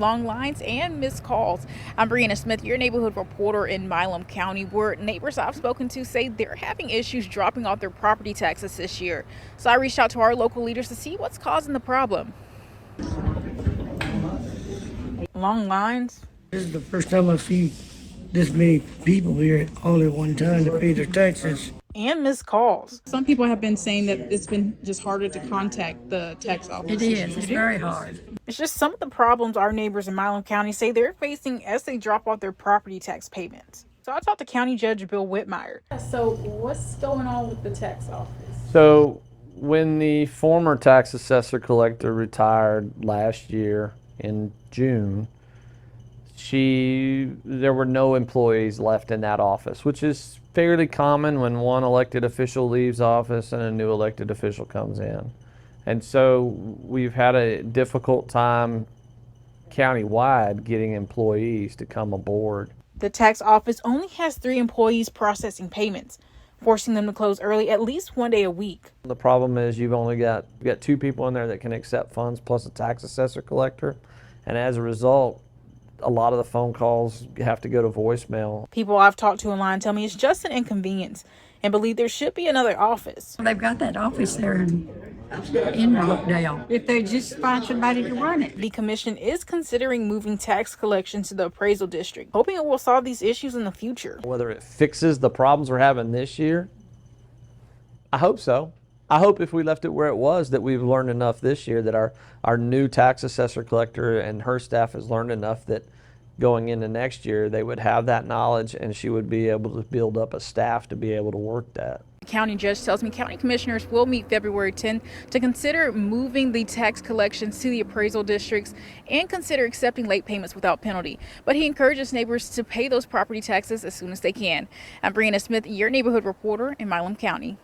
long lines and missed calls. I'm Brianna Smith, your neighborhood reporter in Milam County, where neighbors I've spoken to say they're having issues dropping off their property taxes this year. So I reached out to our local leaders to see what's causing the problem. Long lines. This is the first time I've seen this many people here all at one time to pay their taxes. And missed calls. Some people have been saying that it's been just harder to contact the tax office. It is. It's very hard. It's just some of the problems our neighbors in Milam County say they're facing as they drop off their property tax payments. So I talked to County Judge Bill Whitmire. So what's going on with the tax office? So when the former tax assessor collector retired last year in June, there were no employees left in that office, which is fairly common when one elected official leaves office and a new elected official comes in. And so we've had a difficult time countywide getting employees to come aboard. The tax office only has 3 employees processing payments, forcing them to close early at least one day a week. The problem is you've only got 2 people in there that can accept funds plus a tax assessor collector. And as a result, a lot of the phone calls have to go to voicemail. People I've talked to online tell me it's just an inconvenience and believe there should be another office. They've got that office there in Rockdale. If they just find somebody to run it. The commission is considering moving tax collection to the appraisal district, hoping it will solve these issues in the future. Whether it fixes the problems we're having this year, I hope so. I hope if we left it where it was that we've learned enough this year that our new tax assessor collector and her staff has learned enough that going into next year they would have that knowledge and she would be able to build up a staff to be able to work that. The county judge tells me county commissioners will meet February 10th to consider moving the tax collections to the appraisal districts and consider accepting late payments without penalty. But he encourages neighbors to pay those property taxes as soon as they can. I'm Brianna Smith, your neighborhood reporter in Milam County.